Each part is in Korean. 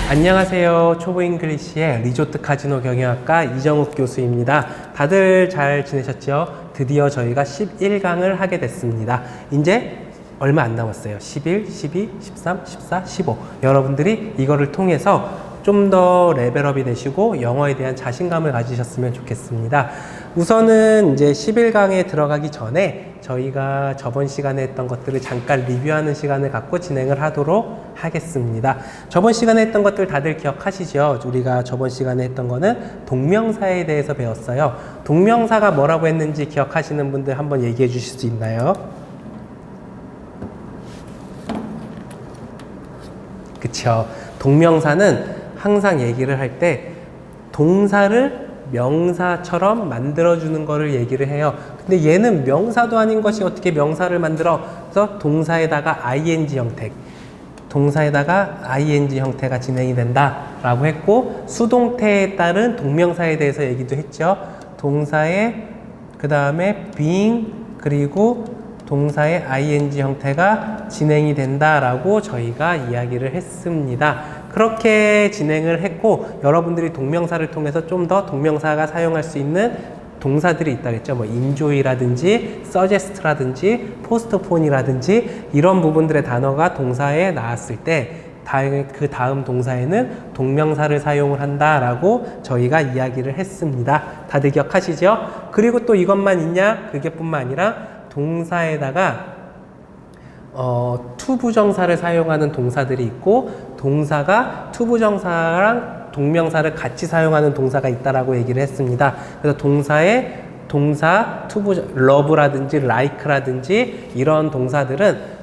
안녕하세요. 초보 잉글리시의 리조트 카지노 경영학과 이정욱 교수입니다. 다들 잘 지내셨죠? 드디어 저희가 11강을 하게 됐습니다. 이제 얼마 안 남았어요. 11, 12, 13, 14, 15. 여러분들이 이거를 통해서 좀 더 레벨업이 되시고 영어에 대한 자신감을 가지셨으면 좋겠습니다. 우선은 이제 11강에 들어가기 전에 저희가 저번 시간에 했던 것들을 잠깐 리뷰하는 시간을 갖고 진행을 하도록 하겠습니다. 저번 시간에 했던 것들 다들 기억하시죠? 우리가 저번 시간에 했던 거는 동명사에 대해서 배웠어요. 동명사가 뭐라고 했는지 기억하시는 분들 한번 얘기해 주실 수 있나요? 그쵸. 동명사는 항상 얘기를 할 때 동사를 명사처럼 만들어주는 거를 얘기를 해요. 근데 얘는 명사도 아닌 것이 어떻게 명사를 만들어? 그래서 동사에다가 ing 형태, 동사에다가 ing 형태가 진행이 된다 라고 했고, 수동태에 따른 동명사에 대해서 얘기도 했죠. 동사의 그 다음에 being 그리고 동사의 ing 형태가 진행이 된다라고 저희가 이야기를 했습니다. 그렇게 진행을 했고, 여러분들이 동명사를 통해서 좀 더 동명사가 사용할 수 있는 동사들이 있다 그랬죠. 뭐 enjoy라든지 suggest라든지 postpone이라든지 이런 부분들의 단어가 동사에 나왔을 때 그 다음 동사에는 동명사를 사용을 한다라고 저희가 이야기를 했습니다. 다들 기억하시죠? 그리고 또 이것만 있냐? 그게 뿐만 아니라 동사에다가 투부정사를 사용하는 동사들이 있고, 동사가 투부정사랑 동명사를 같이 사용하는 동사가 있다라고 얘기를 했습니다. 그래서 동사 love라든지 like라든지 이런 동사들은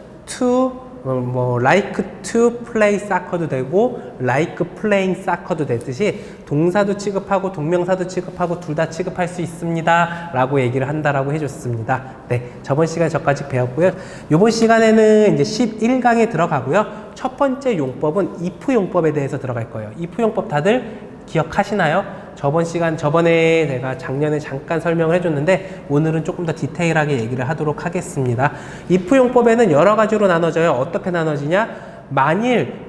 like to play soccer도 되고 like playing soccer도 되듯이 동사도 취급하고 동명사도 취급하고 둘 다 취급할 수 있습니다 라고 얘기를 한다라고 해줬습니다. 네, 저번 시간에 저까지 배웠고요. 이번 시간에는 이제 11강에 들어가고요. 첫 번째 용법은 if 용법에 대해서 들어갈 거예요. if 용법 다들 기억하시나요? 저번에 제가 작년에 잠깐 설명을 해줬는데 오늘은 조금 더 디테일하게 얘기를 하도록 하겠습니다. if 용법에는 여러 가지로 나눠져요. 어떻게 나눠지냐? 만일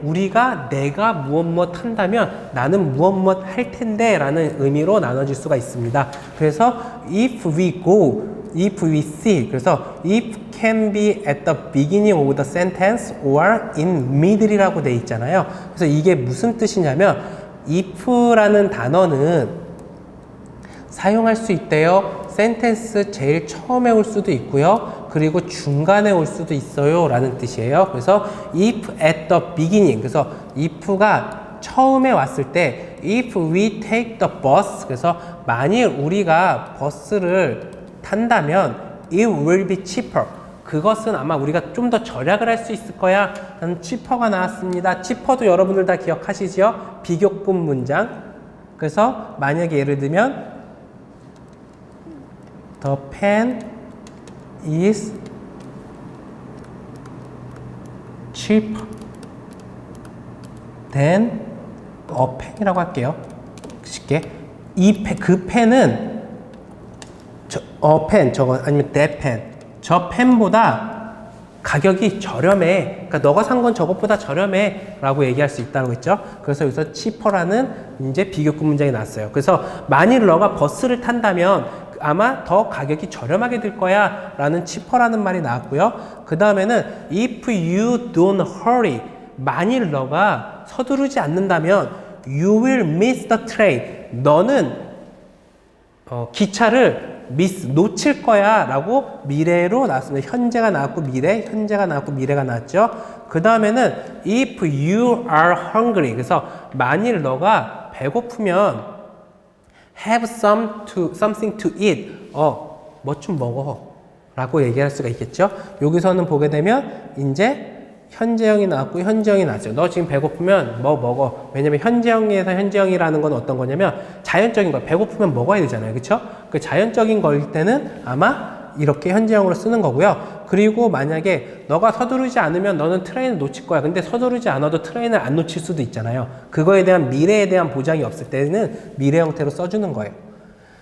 내가 무엇 한다면 나는 무엇 할 텐데 라는 의미로 나눠질 수가 있습니다. 그래서 if we go, if we see, 그래서 if can be at the beginning of the sentence or in middle이라고 돼 있잖아요. 그래서 이게 무슨 뜻이냐면 if라는 단어는 사용할 수 있대요. 센텐스 제일 처음에 올 수도 있고요. 그리고 중간에 올 수도 있어요 라는 뜻이에요. 그래서 if at the beginning, 그래서 if가 처음에 왔을 때 if we take the bus, 그래서 만일 우리가 버스를 탄다면 it will be cheaper, 그것은 아마 우리가 좀 더 절약을 할 수 있을 거야 라는 cheaper가 나왔습니다. cheaper도 여러분들 다 기억하시죠? 비교급 문장. 그래서 만약에 예를 들면 The pen is cheaper than a pen이라고 할게요. 쉽게. 그 펜은 아니면 that pen, 저 펜보다 가격이 저렴해. 그러니까 너가 산 건 저것보다 저렴해 라고 얘기할 수 있다고 했죠. 그래서 여기서 cheaper라는 이제 비교급 문장이 나왔어요. 그래서 만일 너가 버스를 탄다면 아마 더 가격이 저렴하게 될 거야 라는 cheaper라는 말이 나왔고요. 그 다음에는 if you don't hurry, 만일 너가 서두르지 않는다면 you will miss the train, 너는 기차를 놓칠 거야 라고 미래로 나왔습니다. 현재가 나왔고 미래, 현재가 나왔고 미래가 나왔죠. 그 다음에는 if you are hungry, 그래서 만일 너가 배고프면 have something to eat, 뭐 좀 먹어 라고 얘기할 수가 있겠죠. 여기서는 보게 되면 이제 현재형이 나왔고 현재형이 나왔죠. 너 지금 배고프면 뭐 먹어. 왜냐면 현재형에서 현재형이라는 건 어떤 거냐면 자연적인 거, 배고프면 먹어야 되잖아요. 그쵸? 그 자연적인 거일 때는 아마 이렇게 현재형으로 쓰는 거고요. 그리고 만약에 너가 서두르지 않으면 너는 트레인을 놓칠 거야. 근데 서두르지 않아도 트레인을 안 놓칠 수도 있잖아요. 그거에 대한 미래에 대한 보장이 없을 때는 미래 형태로 써주는 거예요.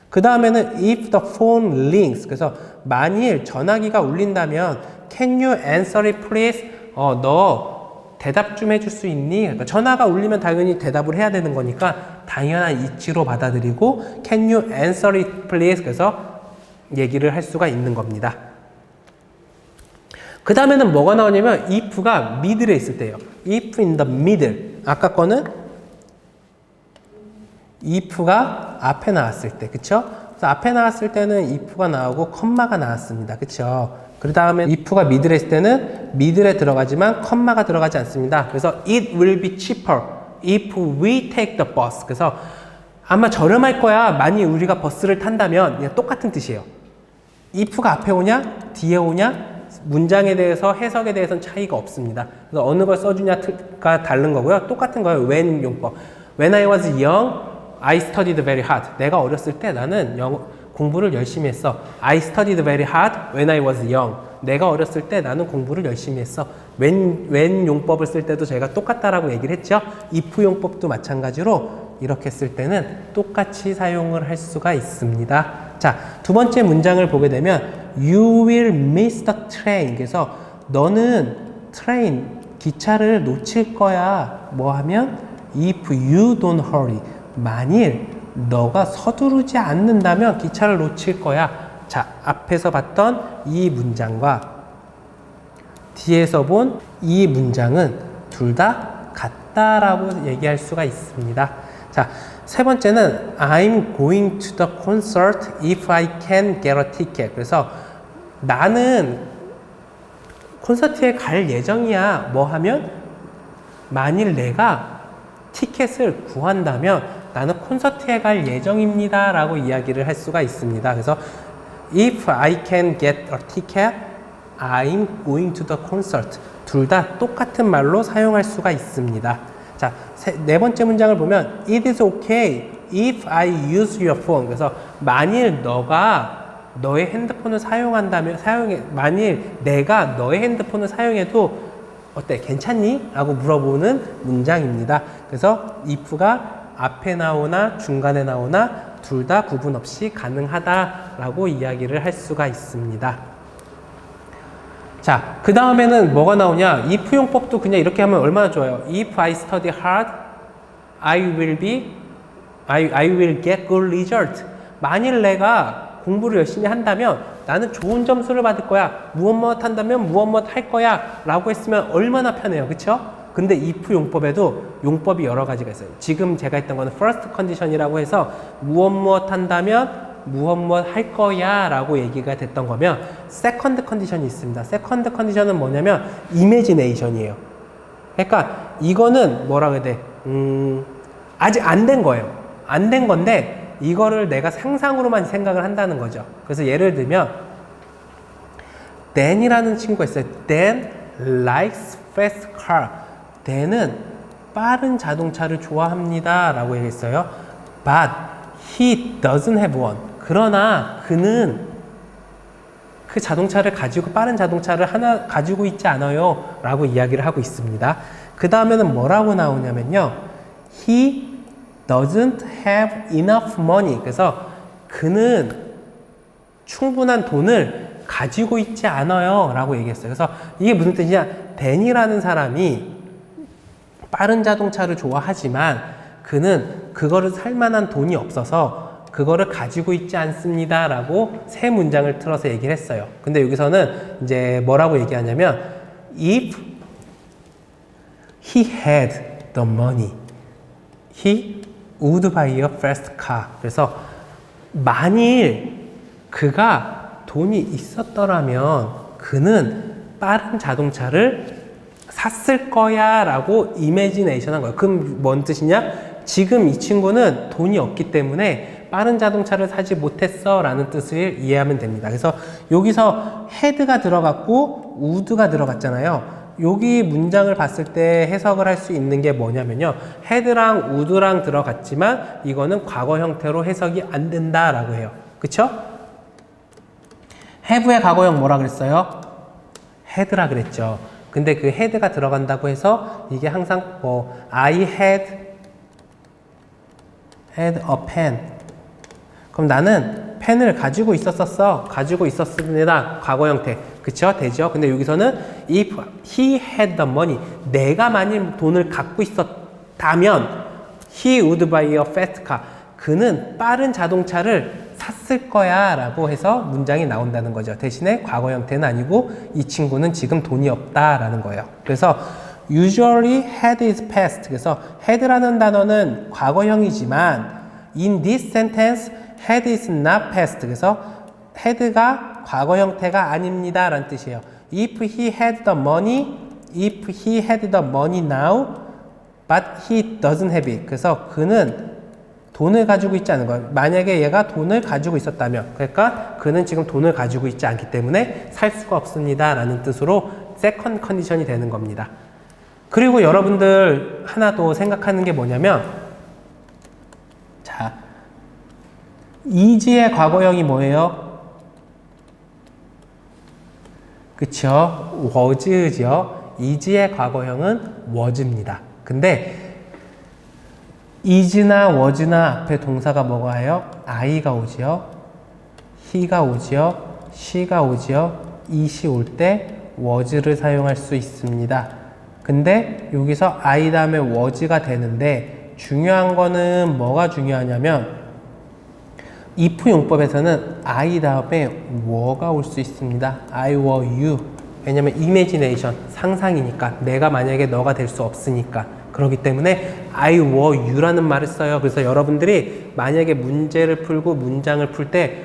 그 다음에는 if the phone rings, 그래서 만일 전화기가 울린다면 can you answer it please? 너 대답 좀 해줄 수 있니? 그러니까 전화가 울리면 당연히 대답을 해야 되는 거니까 당연한 이치로 받아들이고 Can you answer it please? 그래서 얘기를 할 수가 있는 겁니다. 그 다음에는 뭐가 나오냐면 if가 middle에 있을 때예요. if in the middle. 아까 거는 if가 앞에 나왔을 때, 그쵸? 그래서 앞에 나왔을 때는 if가 나오고 컴마가 나왔습니다. 그쵸? 그 다음에 if가 middle에 있을 때는 middle에 들어가지만 컴마가 들어가지 않습니다. 그래서 it will be cheaper if we take the bus. 그래서 아마 저렴할 거야. 만약 우리가 버스를 탄다면 그냥 똑같은 뜻이에요. if가 앞에 오냐, 뒤에 오냐, 문장에 대해서 해석에 대해서는 차이가 없습니다. 그래서 어느 걸 써주냐가 다른 거고요. 똑같은 거예요. when 용법. When I was young, I studied very hard. 내가 어렸을 때 나는 공부를 열심히 했어. I studied very hard when I was young. 내가 어렸을 때 나는 공부를 열심히 했어. when 용법을 쓸 때도 저희가 똑같다라고 얘기를 했죠. if 용법도 마찬가지로 이렇게 쓸 때는 똑같이 사용을 할 수가 있습니다. 자, 두 번째 문장을 보게 되면 You will miss the train. 그래서 너는 기차를 놓칠 거야. 뭐 하면 If you don't hurry. 만일 너가 서두르지 않는다면 기차를 놓칠 거야. 자, 앞에서 봤던 이 문장과 뒤에서 본 이 문장은 둘 다 같다라고 얘기할 수가 있습니다. 자, 세 번째는 I'm going to the concert if I can get a ticket. 그래서 나는 콘서트에 갈 예정이야. 뭐 하면 만일 내가 티켓을 구한다면 나는 콘서트에 갈 예정입니다 라고 이야기를 할 수가 있습니다. 그래서 If I can get a ticket, I'm going to the concert. 둘 다 똑같은 말로 사용할 수가 있습니다. 자, 네 번째 문장을 보면 It is okay if I use your phone. 그래서 만일 너가 너의 핸드폰을 사용한다면 만일 내가 너의 핸드폰을 사용해도 어때? 괜찮니? 라고 물어보는 문장입니다. 그래서 if가 앞에 나오나 중간에 나오나 둘 다 구분 없이 가능하다라고 이야기를 할 수가 있습니다. 자, 그 다음에는 뭐가 나오냐? if 용법도 그냥 이렇게 하면 얼마나 좋아요. If I study hard, I will get good result. 만일 내가 공부를 열심히 한다면 나는 좋은 점수를 받을 거야. 무엇 한다면 무엇 할 거야. 라고 했으면 얼마나 편해요. 그쵸? 근데 if 용법에도 용법이 여러 가지가 있어요. 지금 제가 했던 거는 first condition이라고 해서 무엇 한다면 무엇 할 거야 라고 얘기가 됐던 거면 second condition이 있습니다. second condition은 뭐냐면 imagination이에요. 그러니까 이거는 뭐라고 해야 돼? 아직 안 된 거예요. 안 된 건데 이거를 내가 상상으로만 생각을 한다는 거죠. 그래서 예를 들면 Dan이라는 친구가 있어요. Dan likes fast car. Dan은 빠른 자동차를 좋아합니다 라고 얘기했어요. But he doesn't have one. 그러나 그는 그 자동차를 빠른 자동차를 하나 가지고 있지 않아요 라고 이야기를 하고 있습니다. 그 다음에는 뭐라고 나오냐면요. He doesn't have enough money. 그래서 그는 충분한 돈을 가지고 있지 않아요 라고 얘기했어요. 그래서 이게 무슨 뜻이냐? 댄이라는 사람이 빠른 자동차를 좋아하지만 그는 그거를 살 만한 돈이 없어서 그거를 가지고 있지 않습니다 라고 세 문장을 틀어서 얘기를 했어요. 근데 여기서는 이제 뭐라고 얘기하냐면 If he had the money, he would buy a fast car. 그래서 만일 그가 돈이 있었더라면 그는 빠른 자동차를 샀을 거야 라고 이미지네이션 한 거예요. 그럼 뭔 뜻이냐? 지금 이 친구는 돈이 없기 때문에 빠른 자동차를 사지 못했어 라는 뜻을 이해하면 됩니다. 그래서 여기서 헤드가 들어갔고 우드가 들어갔잖아요. 여기 문장을 봤을 때 해석을 할 수 있는 게 뭐냐면요. 헤드랑 우드랑 들어갔지만 이거는 과거 형태로 해석이 안 된다라고 해요. 그쵸? have의 과거형 뭐라 그랬어요? had라 그랬죠. 근데 그 had가 들어간다고 해서 이게 항상 뭐 I had a pen. 그럼 나는 펜을 가지고 있었었어. 가지고 있었습니다. 과거 형태. 그쵸? 되죠? 근데 여기서는 if he had the money. 내가 만일 돈을 갖고 있었다면 he would buy a fast car. 그는 빠른 자동차를 샀을 거야 라고 해서 문장이 나온다는 거죠. 대신에 과거 형태는 아니고 이 친구는 지금 돈이 없다라는 거예요. 그래서 usually had is past. 그래서 had라는 단어는 과거형이지만 in this sentence had is not past. 그래서 had가 과거 형태가 아닙니다 라는 뜻이에요. If he had the money, if he had the money now, but he doesn't have it. 그래서 그는 돈을 가지고 있지 않은 거예요. 만약에 얘가 돈을 가지고 있었다면, 그러니까 그는 지금 돈을 가지고 있지 않기 때문에 살 수가 없습니다 라는 뜻으로 세컨드 컨디션이 되는 겁니다. 그리고 여러분들 하나 더 생각하는 게 뭐냐면, 자, is의 과거형이 뭐예요? 그쵸? was죠. is의 과거형은 was입니다. 근데 is나 was나 앞에 동사가 뭐가 해요? I가 오지요, he가 오지요, she가 오지요. it이 올 때 was를 사용할 수 있습니다. 근데 여기서 I 다음에 was가 되는데 중요한 거는 뭐가 중요하냐면 if 용법에서는 I 다음에 were가 올 수 있습니다. I were you. 왜냐면 imagination, 상상이니까. 내가 만약에 너가 될 수 없으니까. 그렇기 때문에 I were you라는 말을 써요. 그래서 여러분들이 만약에 문제를 풀고 문장을 풀 때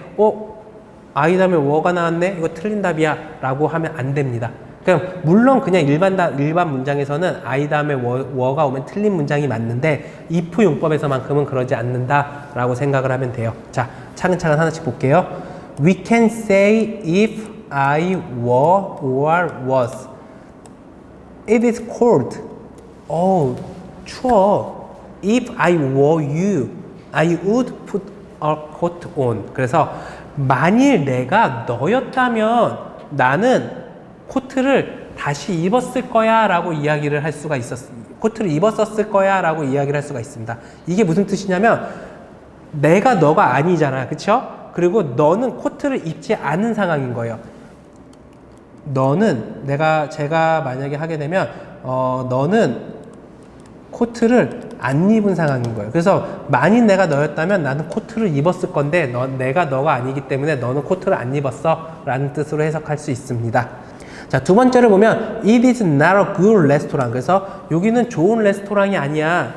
I 다음에 were가 나왔네? 이거 틀린 답이야 라고 하면 안 됩니다. 그냥 물론 그냥 일반 문장에서는 I 다음에 were가 오면 틀린 문장이 맞는데 if 용법에서만큼은 그러지 않는다라고 생각을 하면 돼요. 자, 차근차근 하나씩 볼게요. We can say if I were or was. It is cold. 추워. If I were you, I would put a coat on. 그래서 만일 내가 너였다면 나는 코트를 다시 입었을 거야 라고 이야기를 할 수가 코트를 입었었을 거야 라고 이야기를 할 수가 있습니다. 이게 무슨 뜻이냐면 내가 너가 아니잖아. 그쵸? 그리고 너는 코트를 입지 않은 상황인 거예요. 너는 제가 만약에 하게 되면 너는 코트를 안 입은 상황인 거예요. 그래서 만일 내가 너였다면 나는 코트를 입었을 건데 내가 너가 아니기 때문에 너는 코트를 안 입었어 라는 뜻으로 해석할 수 있습니다. 자, 두 번째를 보면 It is not a good restaurant. 그래서 여기는 좋은 레스토랑이 아니야.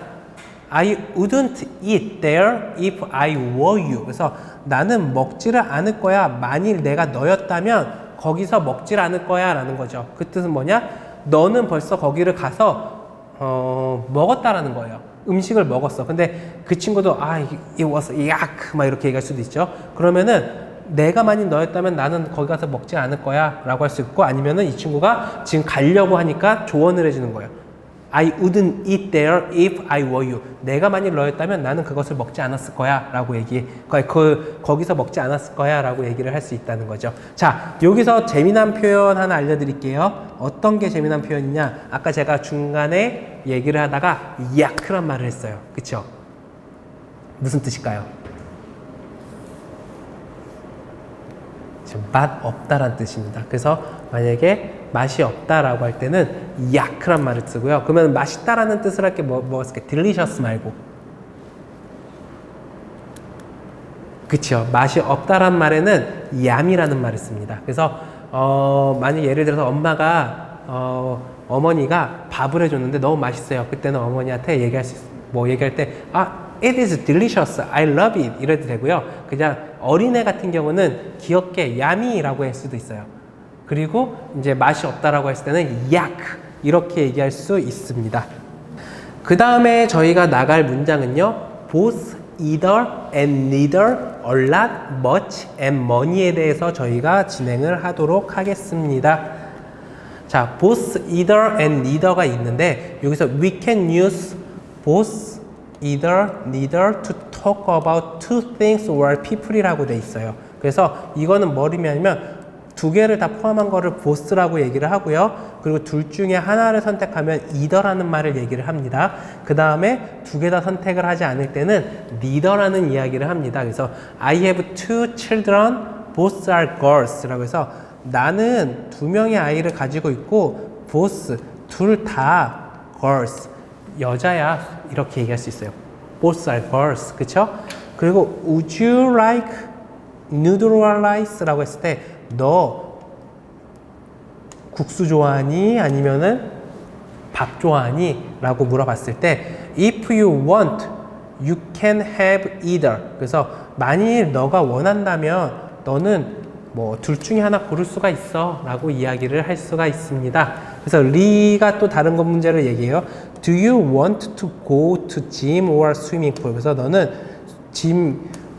I wouldn't eat there if I were you. 그래서 나는 먹지를 않을 거야. 만일 내가 너였다면 거기서 먹지를 않을 거야 라는 거죠. 그 뜻은 뭐냐? 너는 벌써 거기를 가서 먹었다라는 거예요. 음식을 먹었어. 근데 그 친구도 it was yuck 막 이렇게 얘기할 수도 있죠. 그러면은 내가 만일 너였다면 나는 거기 가서 먹지 않을 거야 라고 할 수 있고, 아니면은 이 친구가 지금 가려고 하니까 조언을 해주는 거예요. I wouldn't eat there if I were you. 내가 만일 너였다면 나는 그것을 먹지 않았을 거야 라고 거기서 먹지 않았을 거야 라고 얘기를 할 수 있다는 거죠. 자, 여기서 재미난 표현 하나 알려드릴게요. 어떤 게 재미난 표현이냐? 아까 제가 중간에 얘기를 하다가 야크란 말을 했어요. 그쵸? 무슨 뜻일까요? 맛 없다란 뜻입니다. 그래서 만약에 맛이 없다라고 할 때는 야크란 말을 쓰고요. 그러면 맛있다라는 뜻을 할 게 뭐가 쓸까? delicious 말고. 그쵸? 맛이 없다란 말에는 yum이라는 말을 씁니다. 그래서 만약 예를 들어서 엄마가 어머니가 밥을 해줬는데 너무 맛있어요. 그때는 어머니한테 얘기할 때 it is delicious, I love it 이래도 되고요. 그냥 어린애 같은 경우는 귀엽게 야미라고 할 수도 있어요. 그리고 이제 맛이 없다라고 했을 때는 yuck 이렇게 얘기할 수 있습니다. 그 다음에 저희가 나갈 문장은요, both, either, and neither, a lot, much, and money에 대해서 저희가 진행을 하도록 하겠습니다. 자, both, either, and neither가 있는데 여기서 we can use both, either, neither to talk about two things or people이라고 돼 있어요. 그래서 이거는 뭐냐면 두 개를 다 포함한 거를 both라고 얘기를 하고요. 그리고 둘 중에 하나를 선택하면 either라는 말을 얘기를 합니다. 그 다음에 두 개 다 선택을 하지 않을 때는 neither라는 이야기를 합니다. 그래서 I have two children, both are girls 라고 해서 나는 두 명의 아이를 가지고 있고 both, 둘 다 girls, 여자야 이렇게 얘기할 수 있어요. both are girls, 그쵸? 그리고 would you like noodle or rice? 라고 했을 때 너 국수 좋아하니? 아니면은 밥 좋아하니? 라고 물어봤을 때 if you want, you can have either. 그래서 만일 너가 원한다면 너는 뭐 둘 중에 하나 고를 수가 있어 라고 이야기를 할 수가 있습니다. 그래서 리가 또 다른 것 문제를 얘기해요. Do you want to go to gym or swimming pool? 그래서 너는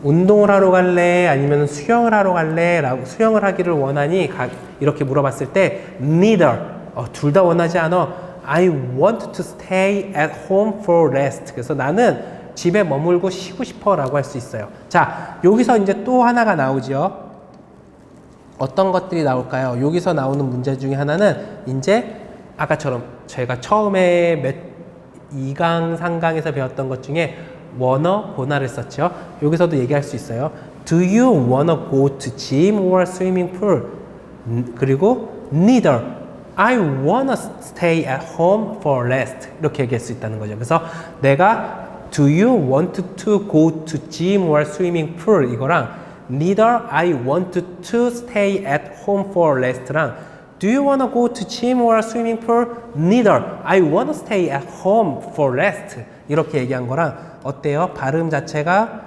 운동을 하러 갈래? 아니면 수영을 하러 갈래? 라고 수영을 하기를 원하니? 이렇게 물어봤을 때 neither, 둘 다 원하지 않아. I want to stay at home for rest. 그래서 나는 집에 머물고 쉬고 싶어 라고 할 수 있어요. 자, 여기서 이제 또 하나가 나오죠. 어떤 것들이 나올까요? 여기서 나오는 문제 중에 하나는 이제 아까처럼 저희가 처음에 2강, 3강에서 배웠던 것 중에 wanna, gona를 썼죠. 여기서도 얘기할 수 있어요. Do you wanna go to gym or swimming pool? 그리고 neither. I wanna stay at home for rest. 이렇게 얘기할 수 있다는 거죠. 그래서 내가 Do you want to go to gym or swimming pool? 이거랑 Neither I want to stay at home for rest랑 Do you wanna go to gym or swimming pool? Neither I wanna stay at home for rest. 이렇게 얘기한 거랑 어때요? 발음 자체가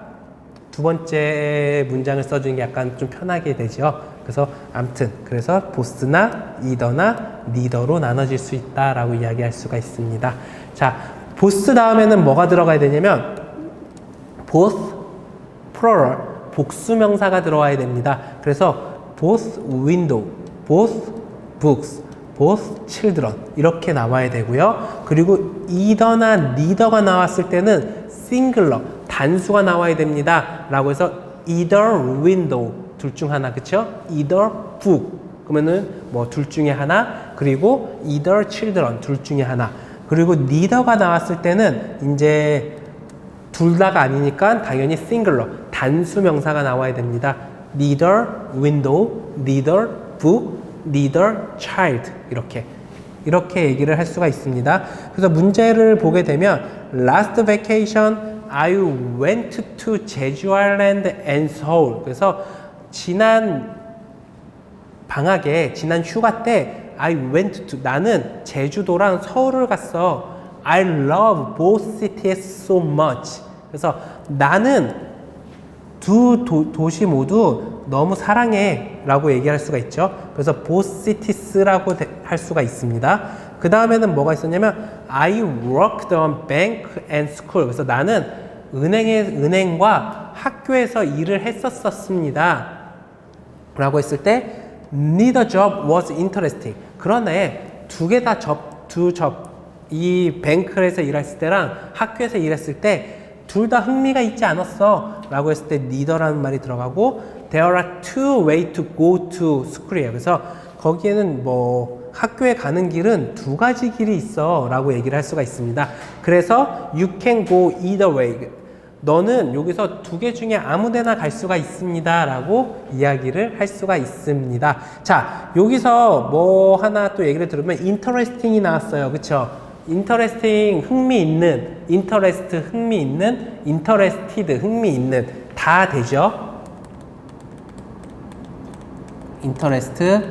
두 번째 문장을 써주는 게 약간 좀 편하게 되죠. 그래서 아무튼 그래서 both나 either나 neither로 나눠질 수 있다라고 이야기할 수가 있습니다. 자, both 다음에는 뭐가 들어가야 되냐면 both, plural, 복수명사가 들어와야 됩니다. 그래서 both window, both books, both children 이렇게 나와야 되고요. 그리고 either나 neither가 나왔을 때는 singular, 단수가 나와야 됩니다. 라고 해서 either window, 둘 중 하나, 그쵸? either book, 그러면은 뭐 둘 중에 하나, 그리고 either children, 둘 중에 하나. 그리고 neither가 나왔을 때는 이제 둘 다가 아니니까 당연히 singular, 단수 명사가 나와야 됩니다. neither window, neither book, neither child 이렇게 얘기를 할 수가 있습니다. 그래서 문제를 보게 되면 last vacation I went to 제주 아일랜드 and Seoul. 그래서 지난 방학에 지난 휴가 때 I went to 나는 제주도랑 서울을 갔어. I love both cities so much. 그래서 나는 두 도시 모두 너무 사랑해 라고 얘기할 수가 있죠. 그래서 both cities라고 할 수가 있습니다. 그 다음에는 뭐가 있었냐면 I worked on bank and school. 그래서 나는 은행과 학교에서 일을 했었습니다 라고 했을 때 neither job was interesting. 그러네 두 개 다 이 뱅크에서 일했을 때랑 학교에서 일했을 때 둘 다 흥미가 있지 않았어 라고 했을 때 neither라는 말이 들어가고 there are two ways to go to school이에요. 그래서 거기에는 뭐 학교에 가는 길은 두 가지 길이 있어 라고 얘기를 할 수가 있습니다. 그래서 you can go either way. 너는 여기서 두 개 중에 아무 데나 갈 수가 있습니다 라고 이야기를 할 수가 있습니다. 자, 여기서 뭐 하나 또 얘기를 들으면 interesting이 나왔어요. 그쵸? interesting, 흥미있는, interest, 흥미있는, interested, 흥미있는 다 되죠? interested,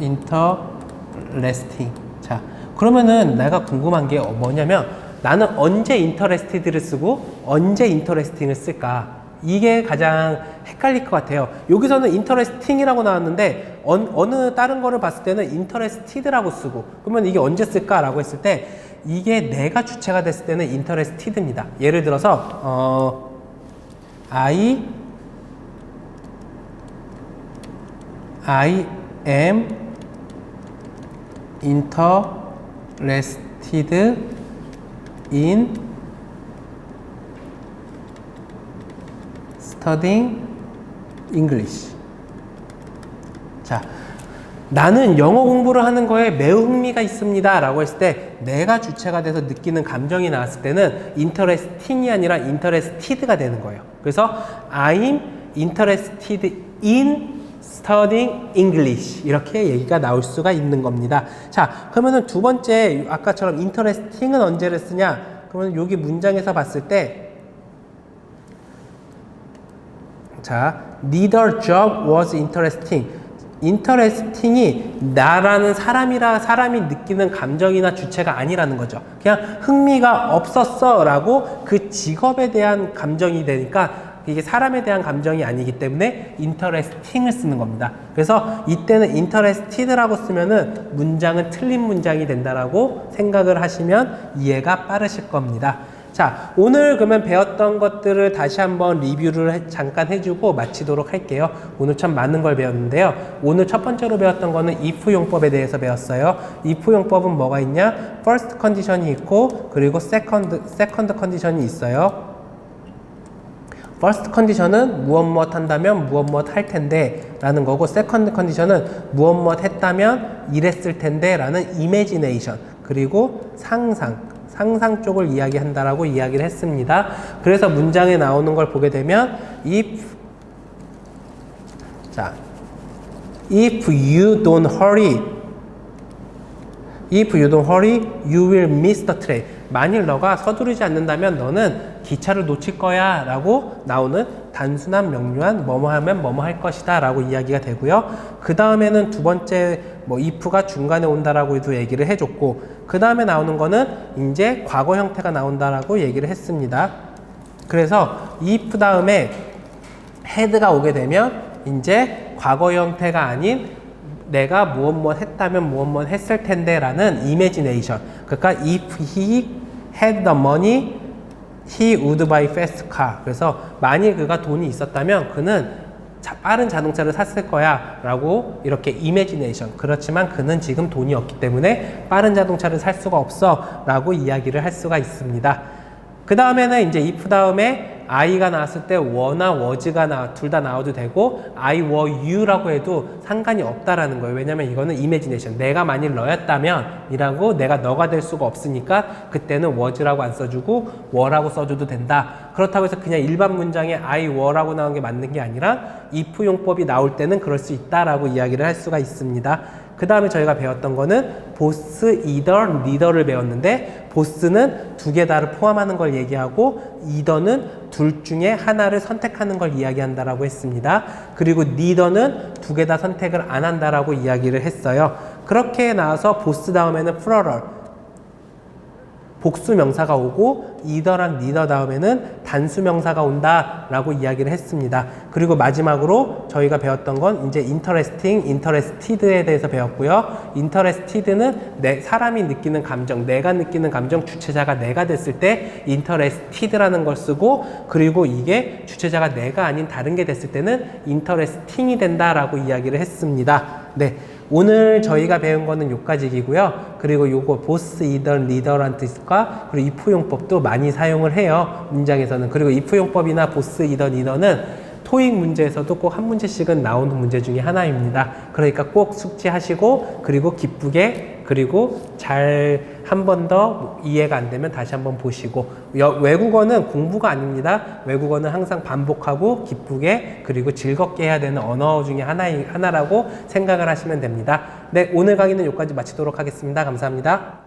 interesting. 자, 그러면은 내가 궁금한 게 뭐냐면 나는 언제 interested를 쓰고 언제 interesting을 쓸까? 이게 가장 헷갈릴 것 같아요. 여기서는 interesting이라고 나왔는데 어느 다른 거를 봤을 때는 interested라고 쓰고 그러면 이게 언제 쓸까라고 했을 때 이게 내가 주체가 됐을 때는 interested입니다. 예를 들어서 I am interested in studying English. 자, 나는 영어 공부를 하는 거에 매우 흥미가 있습니다 라고 했을 때 내가 주체가 돼서 느끼는 감정이 나왔을 때는 interesting이 아니라 interested가 되는 거예요. 그래서 I'm interested in studying English 이렇게 얘기가 나올 수가 있는 겁니다. 자, 그러면은 두 번째 아까처럼 interesting은 언제를 쓰냐? 그러면 여기 문장에서 봤을 때 자, neither job was interesting. interesting이 나라는 사람이 느끼는 감정이나 주체가 아니라는 거죠. 그냥 흥미가 없었어 라고 그 직업에 대한 감정이 되니까 이게 사람에 대한 감정이 아니기 때문에 interesting을 쓰는 겁니다. 그래서 이때는 interested라고 쓰면은 문장은 틀린 문장이 된다라고 생각을 하시면 이해가 빠르실 겁니다. 자, 오늘 그러면 배웠던 것들을 다시 한번 리뷰를 잠깐 해주고 마치도록 할게요. 오늘 참 많은 걸 배웠는데요. 오늘 첫 번째로 배웠던 거는 if 용법에 대해서 배웠어요. if 용법은 뭐가 있냐? first 컨디션이 있고 그리고 second 컨디션이 있어요. first 컨디션은 무엇 한다면 무엇 할 텐데 라는 거고 second 컨디션은 무엇 했다면 이랬을 텐데 라는 imagination 그리고 상상 쪽을 이야기한다라고 이야기를 했습니다. 그래서 문장에 나오는 걸 보게 되면 if you don't hurry you will miss the train. 만일 너가 서두르지 않는다면 너는 기차를 놓칠 거야 라고 나오는 단순한 명료한 뭐뭐 하면 뭐뭐 할 것이다 라고 이야기가 되고요. 그 다음에는 두 번째 if가 중간에 온다라고도 얘기를 해줬고 그 다음에 나오는 거는 이제 과거 형태가 나온다라고 얘기를 했습니다. 그래서 if 다음에 had가 오게 되면 이제 과거 형태가 아닌 내가 무엇 했다면 무엇 했을 텐데 라는 imagination. 그러니까 if he had the money he would buy fast car. 그래서 만일 그가 돈이 있었다면 그는 빠른 자동차를 샀을 거야 라고 이렇게 imagination. 그렇지만 그는 지금 돈이 없기 때문에 빠른 자동차를 살 수가 없어 라고 이야기를 할 수가 있습니다. 그 다음에는 이제 if 다음에 I가 나왔을 때 were나 was가 둘 다 나와도 되고 I were you라고 해도 상관이 없다라는 거예요. 왜냐면 이거는 imagination. 내가 만일 너였다면 이라고 내가 너가 될 수가 없으니까 그때는 was라고 안 써주고 were라고 써줘도 된다. 그렇다고 해서 그냥 일반 문장에 I were라고 나온 게 맞는 게 아니라 if 용법이 나올 때는 그럴 수 있다라고 이야기를 할 수가 있습니다. 그 다음에 저희가 배웠던 거는 both, either, neither를 배웠는데 both는 두 개 다를 포함하는 걸 얘기하고 either는 둘 중에 하나를 선택하는 걸 이야기한다라고 했습니다. 그리고 neither는 두 개 다 선택을 안 한다라고 이야기를 했어요. 그렇게 나와서 both 다음에는 plural 복수 명사가 오고 either랑 neither 다음에는 단수 명사가 온다라고 이야기를 했습니다. 그리고 마지막으로 저희가 배웠던 건 이제 interesting, interested에 대해서 배웠고요. interested는 사람이 느끼는 감정, 내가 느끼는 감정, 주체자가 내가 됐을 때 interested라는 걸 쓰고 그리고 이게 주체자가 내가 아닌 다른 게 됐을 때는 interesting이 된다라고 이야기를 했습니다. 네. 오늘 저희가 배운 거는 요까지이고요. 그리고 요거 both, either, neither라는 뜻과 그리고 if 용법도 많이 사용을 해요. 문장에서는. 그리고 if 용법이나 both, either, neither는 토익 문제에서도 꼭 한 문제씩은 나오는 문제 중에 하나입니다. 그러니까 꼭 숙지하시고 그리고 기쁘게 그리고 잘 한 번 더 이해가 안 되면 다시 한번 보시고 외국어는 공부가 아닙니다. 외국어는 항상 반복하고 기쁘게 그리고 즐겁게 해야 되는 언어 중에 하나라고 생각을 하시면 됩니다. 네, 오늘 강의는 여기까지 마치도록 하겠습니다. 감사합니다.